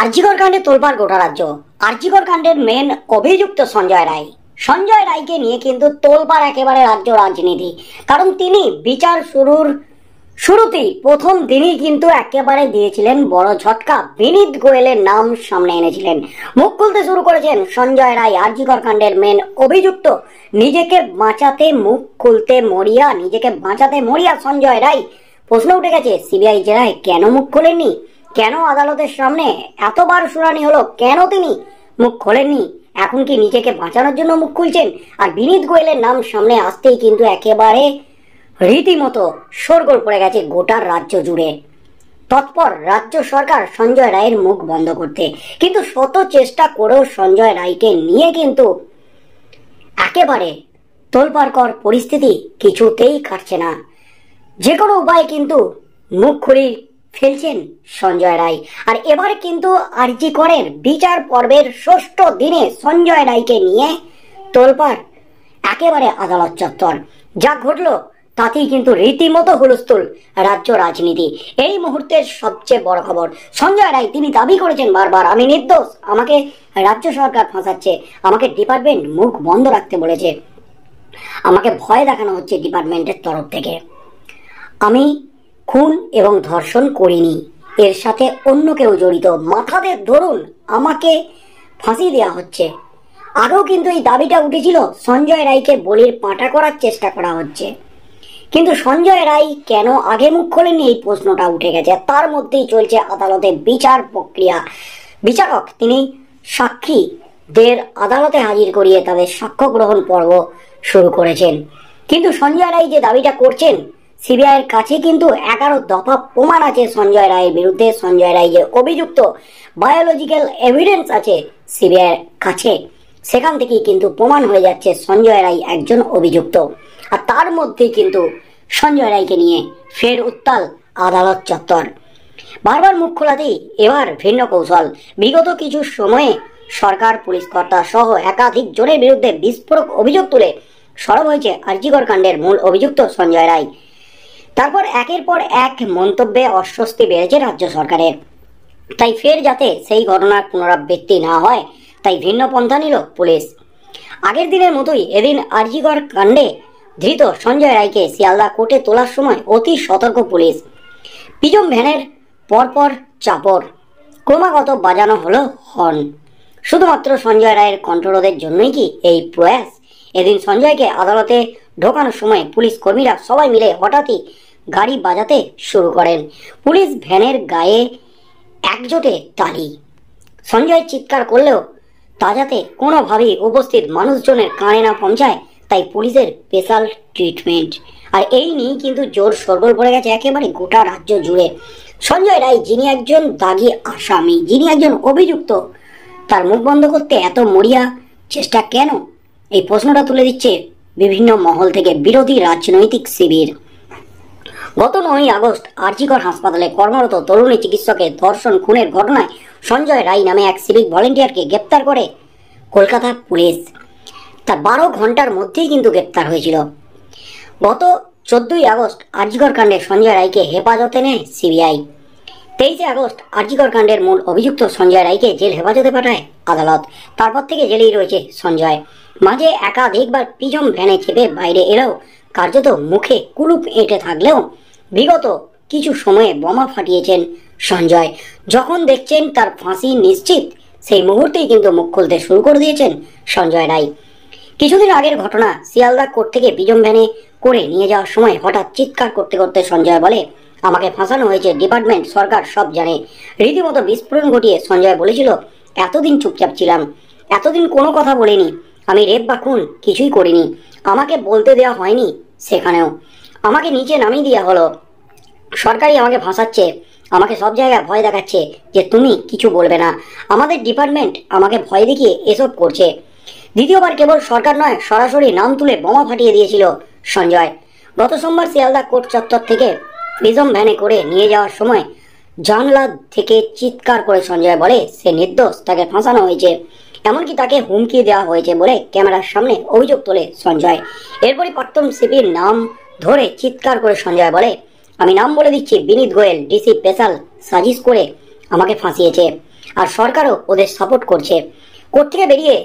আরজিকর কাণ্ডে তোলপাড় গোটা রাজ্য। আরজিকর কাণ্ডের মেন অভিযুক্ত সঞ্জয় রায়। সঞ্জয় রায়কে নিয়ে কিন্তু তোলপাড় একেবারে রাজ্য রাজনীতি। কারণ তিনি বিচার শুরুতেই প্রথম দিনই কিন্তু একেবারে দিয়েছিলেন বড় ঝটকা। বিনীত গোয়েলের নাম সামনে এনেছিলেন। মুখ খুলতে শুরু করেছেন সঞ্জয় রায়, আরজিকর কাণ্ডের মেন অভিযুক্ত। নিজেকে বাঁচাতে মরিয়া সঞ্জয় রায়। প্রশ্ন উঠে গেছে, সিবিআই জেরায় কেন মুখ খোলেননি? কেন আদালতের সামনে এতবার শুনানি হলো, কেন তিনি মুখ খোলেননি? এখন কি নিজেকে বাঁচানোর জন্য মুখ খুলছেন? আর বিনীত গোয়েলের নাম সামনে আসতেই কিন্তু একেবারে রীতিমতো শোরগোল পড়ে গেছে গোটা রাজ্য জুড়ে। তৎপর রাজ্য সরকার সঞ্জয় রায়ের মুখ বন্ধ করতে, কিন্তু শত চেষ্টা করেও সঞ্জয় রায়কে নিয়ে কিন্তু একেবারে তোলপাড়কর পরিস্থিতি কিছুতেই কাটছে না। যে কোনো উপায়ে কিন্তু মুখ খুলে ফেলছেন সঞ্জয় রায়। আর এবার কিন্তু আরজিকরের বিচার পর্বের ষষ্ঠ দিনে সঞ্জয় রায়কে নিয়ে তোলপাড় একেবারে আদালত চত্বর। যা ঘটলো তাতেই কিন্তু রীতিমতো হুলস্থুল রাজ্য রাজনীতি। এই মুহূর্তের সবচেয়ে বড় খবর, সঞ্জয় রায় তিনি দাবি করেছেন বারবার, আমি নির্দোষ, আমাকে রাজ্য সরকার ফাঁসাচ্ছে, আমাকে ডিপার্টমেন্ট মুখ বন্ধ রাখতে বলেছে, আমাকে ভয় দেখানো হচ্ছে ডিপার্টমেন্টের তরফ থেকে, আমি খুন এবং ধর্ষণ করিনি, এর সাথে অন্য কেউ জড়িত, মাথাদের ধরুন, আমাকে ফাঁসি দেওয়া হচ্ছে। আগেও কিন্তু এই দাবিটা উঠেছিল, সঞ্জয় রায়কে বলির পাঁটা করার চেষ্টা করা হচ্ছে। কিন্তু সঞ্জয় রায় কেন আগে মুখ খোলেননি এই প্রশ্নটা উঠে গেছে। তার মধ্যেই চলছে আদালতে বিচার প্রক্রিয়া। বিচারক তিনি সাক্ষীদের আদালতে হাজির করিয়ে তাদের সাক্ষ্য গ্রহণ পর্ব শুরু করেছেন। কিন্তু সঞ্জয় রায় যে দাবিটা করছেন, সিবিআইয়ের কাছে কিন্তু 11 দফা প্রমাণ আছে সঞ্জয় রায়ের বিরুদ্ধে। সঞ্জয় রায় যে অভিযুক্ত, বায়োলজিক্যাল এভিডেন্স আছে সিবিআইয়ের কাছে, সেখান থেকেই কিন্তু প্রমাণ হয়ে যাচ্ছে সঞ্জয় রায় একজন অভিযুক্ত। আর তার মধ্যেই কিন্তু সঞ্জয় রায়কে নিয়ে ফের উত্তাল আদালত চত্বর। বারবার মুখ খোলাতেই এবার ভিন্ন কৌশল। বিগত কিছু সময়ে সরকার, পুলিশ কর্তা সহ একাধিক জনের বিরুদ্ধে বিস্ফোরক অভিযোগ তুলে সরব হয়েছে আরজিকর কাণ্ডের মূল অভিযুক্ত সঞ্জয় রায়। তারপর একের পর এক মন্তব্যে অস্বস্তি বেড়েছে রাজ্য সরকারের। তাই ফের যাতে সেই ঘটনার পুনরাবৃত্তি না হয়, তাই ভিন্ন পন্থা নিল পুলিশ। আগের দিনের মতোই এদিন আরজিকর কাণ্ডে ধৃত সঞ্জয় রায়কে শিয়ালদা কোর্টে তোলার সময় অতি সতর্ক পুলিশ। পিজম ভ্যানের পরপর চাপড়, ক্রমাগত বাজানো হলো হর্ন। শুধুমাত্র সঞ্জয় রায়ের কণ্ঠরোধের জন্যই কি এই প্রয়াস? এদিন সঞ্জয়কে আদালতে ঢোকানোর সময় পুলিশ কর্মীরা সবাই মিলে হঠাৎই গাড়ি বাজাতে শুরু করেন। পুলিশ ভ্যানের গায়ে একজোটে তালি। সঞ্জয় চিৎকার করলেও তা যাতে কোনোভাবেই উপস্থিত মানুষজনের কানে না পৌঁছায়, তাই পুলিশের স্পেশাল ট্রিটমেন্ট। আর এই নিয়ে কিন্তু জোর শোরগোল পড়ে গেছে একেবারে গোটা রাজ্য জুড়ে। সঞ্জয় রায় যিনি একজন দাগী আসামি, যিনি একজন অভিযুক্ত, তার মুখ বন্ধ করতে এত মরিয়া চেষ্টা কেন? এই প্রশ্নটা তুলে দিচ্ছে বিভিন্ন মহল থেকে বিরোধী রাজনৈতিক শিবির। গত 9ই আগস্ট আরজিকর হাসপাতালে কর্মরত তরুণী চিকিৎসকের ধর্ষণ খুনের ঘটনায় সঞ্জয় রায় নামে এক সিভিক ভলেন্টিয়ারকে গ্রেপ্তার করে কলকাতা পুলিশ। তার 12 ঘন্টার মধ্যেই কিন্তু গ্রেপ্তার হয়েছিল। গত 14ই আগস্ট আরজিকর কাণ্ডে সঞ্জয় রায়কে হেফাজতে নেয় সিবিআই। 23 আগস্ট আরজিকর কাণ্ডের মূল অভিযুক্ত সঞ্জয় রায়কে জেল হেফাজতে পাঠায় আদালত। তারপর থেকে জেলেই রয়েছে সঞ্জয়। মাঝে একাধিকবার পিজম ভ্যানে চেপে বাইরে এলেও, কার্যত মুখে কুলুপ এঁটে থাকলেও বিগত কিছু সময়ে বোমা ফাটিয়েছেন সঞ্জয়। যখন দেখছেন তার ফাঁসি নিশ্চিত, সেই মুহূর্তেই কিন্তু মুখ খুলতে শুরু করে দিয়েছেন সঞ্জয় রায়। কিছুদিন আগের ঘটনা, শিয়ালদা কোর্ট থেকে পিজম ভ্যানে করে নিয়ে যাওয়ার সময় হঠাৎ চিৎকার করতে করতে সঞ্জয় বলে, আমাকে ফাঁসানো হয়েছে, ডিপার্টমেন্ট, সরকার সব জানে। রীতিমতো বিস্ফোরণ ঘটিয়ে সঞ্জয় বলেছিল, এতদিন চুপচাপ ছিলাম, এতদিন কোনো কথা বলিনি, আমি রেপ বা খুন কিছুই করিনি, আমাকে বলতে দেওয়া হয়নি, সেখানেও আমাকে নিচে নামিয়ে দেওয়া হলো, সরকারই আমাকে ফাঁসাচ্ছে, আমাকে সব জায়গায় ভয় দেখাচ্ছে যে তুমি কিছু বলবে না, আমাদের ডিপার্টমেন্ট আমাকে ভয় দেখিয়ে এসব করছে। দ্বিতীয়বার কেবল সরকার নয়, সরাসরি নাম তুলে বোমা ফাটিয়ে দিয়েছিল সঞ্জয়। গত সোমবার শিয়ালদা কোর্ট চত্বর থেকে পিজম ভ্যানে করে নিয়ে যাওয়ার সময় জানলা থেকে চিৎকার করে সঞ্জয় বলে সে নির্দোষ, তাকে ফাঁসানো হয়েছে, এমনকি তাকে হুমকি দেওয়া হয়েছে বলে ক্যামেরার সামনে অভিযোগ তোলে সঞ্জয়। এরপরই প্রাক্তন সিপির নাম ধরে চিৎকার করে সঞ্জয় বলে, আমি নাম বলে দিচ্ছি, বিনীত গোয়েল, ডিসি স্পেশাল সাজিশ করে আমাকে ফাঁসিয়েছে। আর সরকারও ওদের সাপোর্ট করছে। কোর্ট থেকে বেরিয়ে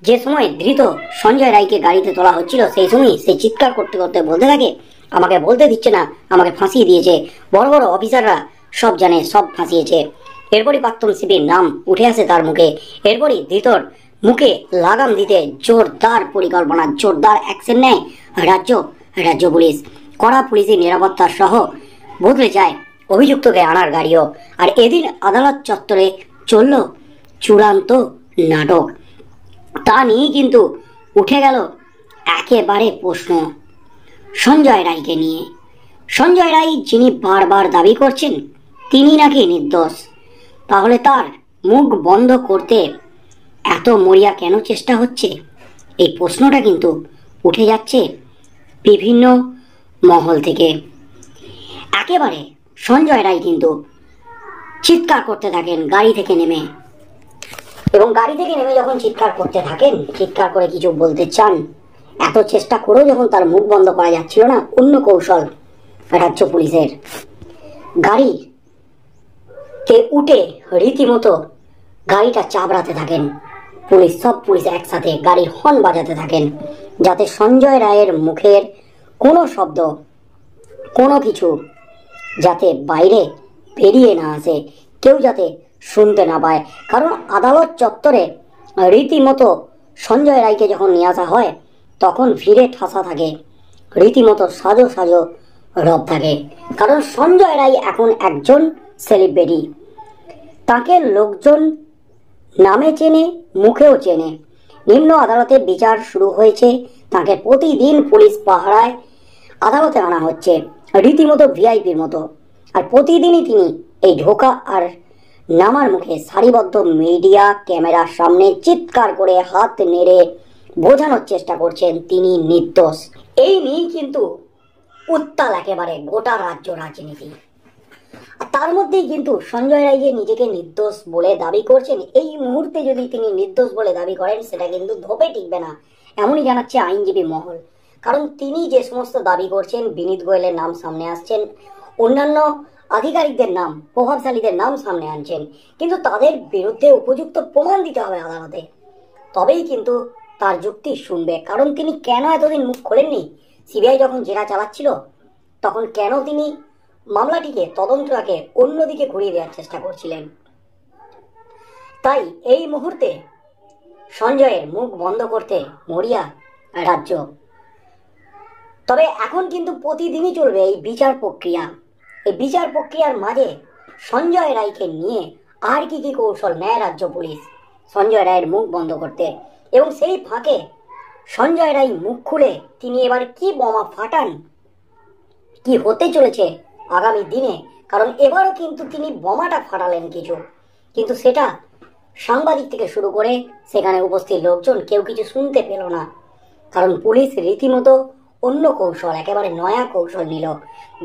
যে সময় ধৃত সঞ্জয় রায়কে গাড়িতে তোলা হচ্ছিল, সেই সময় সে চিৎকার করতে করতে বলতে থাকে, আমাকে বলতে দিচ্ছে না, আমাকে ফাঁসিয়ে দিয়েছে, বড় বড় অফিসাররা সব জানে, সব ফাঁসিয়েছে। এরপরই প্রাক্তন সিপির নাম উঠে আসে তার মুখে। এরপরই ধৃতর মুখে লাগাম দিতে জোরদার পরিকল্পনা, জোরদার অ্যাকশন নেয় রাজ্য পুলিশ। কড়া পুলিশি নিরাপত্তা সহ বদলে যায় অভিযুক্তকে আনার গাড়িও। আর এদিন আদালত চত্বরে চলল চূড়ান্ত নাটক। তা নিয়েই কিন্তু উঠে গেল একেবারে প্রশ্ন সঞ্জয় রায়কে নিয়ে। সঞ্জয় রায় যিনি বারবার দাবি করছেন তিনি নাকি নির্দোষ, তাহলে তার মুখ বন্ধ করতে এত মরিয়া কেন চেষ্টা হচ্ছে? এই প্রশ্নটা কিন্তু উঠে যাচ্ছে বিভিন্ন মহল থেকে। একেবারে সঞ্জয় রায় কিন্তু চিৎকার করতে থাকেন গাড়ি থেকে নেমে, এবং গাড়ি থেকে নেমে যখন চিৎকার করতে থাকেন, চিৎকার করে কিছু বলতে চান, এত চেষ্টা করেও যখন তার মুখ বন্ধ করা যাচ্ছিল না, অন্য কৌশল রাজ্য পুলিশের গাড়িতে উঠে রীতিমতো গাড়িটা চাপড়াতে থাকেন সব পুলিশ একসাথে গাড়ির হর্ন বাজাতে থাকেন, যাতে সঞ্জয় রায়ের মুখের কোনো শব্দ, কোনো কিছু যাতে বাইরে বেরিয়ে না আসে, কেউ যাতে শুনতে না পায়। কারণ আদালত চত্বরে রীতিমতো সঞ্জয় রায়কে যখন নিয়ে আসা হয় তখন ভিড়ে ঠাসা থাকে, রীতিমতো সাজো সাজো রব থাকে। কারণ সঞ্জয় রায় এখন একজন সেলিব্রিটি, তাকে লোকজন নামে চেনে, মুখেও চেনে। নিম্ন আদালতে বিচার শুরু হয়েছে, তাকে প্রতিদিন পুলিশ পাহারায় আদালতে আনা হচ্ছে রীতিমতো ভিআইপির মতো। আর প্রতিদিনই তিনি এই ঢোকা আর নামার মুখে সারিবদ্ধ মিডিয়া ক্যামেরার সামনে চিৎকার করে হাত নেড়ে বোঝানোর চেষ্টা করছেন তিনি নির্দোষ। এই নিয়েই কিন্তু উত্তাল একেবারে গোটা রাজ্য রাজনীতি। তার মধ্যেই কিন্তু সঞ্জয় রায় যে নিজেকে নির্দোষ বলে দাবি করছেন, এই মুহূর্তে যদি তিনি নির্দোষ বলে দাবি করেন সেটা কিন্তু ধোপে টিকবে না, এমনই জানাচ্ছে আইনজীবী মহল। কারণ তিনি যে সমস্ত দাবি করছেন, বিনীত গোয়েলের নাম সামনে আসছেন, অন্যান্য আধিকারিকদের নাম, প্রভাবশালীদের নাম সামনে আনছেন, কিন্তু তাদের বিরুদ্ধে উপযুক্ত প্রমাণ দিতে হবে আদালতে, তবেই কিন্তু তার যুক্তি শুনবে। কারণ তিনি কেন এতদিন মুখ খোলেননি? সিবিআই যখন জেরা চালাচ্ছিল তখন কেন তিনি মামলাটিকে, তদন্তটাকে অন্যদিকে ঘুরিয়ে দেওয়ার চেষ্টা করছিলেন? তাই এই মুহূর্তে সঞ্জয়ের মুখ বন্ধ করতে মরিয়া রাজ্য। তবে এখন কিন্তু প্রতিদিনই চলবে এই বিচার প্রক্রিয়া। এই বিচার প্রক্রিয়ার মাঝে সঞ্জয় রায়কে নিয়ে আর কি কি কৌশল নেয় রাজ্য পুলিশ সঞ্জয় রায়ের মুখ বন্ধ করতে, এবং সেই ফাঁকে সঞ্জয় রায় মুখ খুলে তিনি এবার কি বোমা ফাটান, কি হতে চলেছে আগামী দিনে। কারণ এবারও কিন্তু তিনি বোমাটা ফাটালেন কিছু, কিন্তু সেটা সাংবাদিক থেকে শুরু করে সেখানে উপস্থিত লোকজন কেউ কিছু শুনতে পেল না। কারণ পুলিশ রীতিমতো অন্য কৌশল, একেবারে নয়া কৌশল নিল।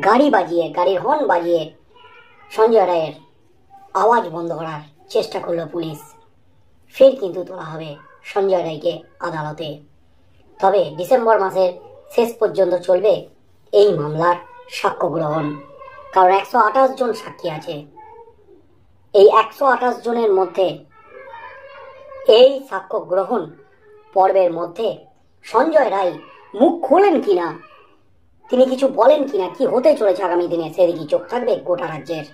গাড়ি বাজিয়ে, গাড়ির হর্ন বাজিয়ে সঞ্জয় রায়ের আওয়াজ বন্ধ করার চেষ্টা করলো পুলিশ। ফের কিন্তু তোলা হবে সঞ্জয় রায়কে আদালতে। তবে ডিসেম্বর মাসের শেষ পর্যন্ত চলবে এই মামলার সাক্ষ্য গ্রহণ। কারণ 128 জন সাক্ষী আছে। এই 128 জনের মধ্যে এই সাক্ষ্য গ্রহণ পর্বের মধ্যে সঞ্জয় রায় মুখ খোলেন কিনা, তিনি কিছু বলেন কিনা, কি হতে চলেছে আগামী দিনে, সেদিকে চোখ থাকবে গোটা রাজ্যের।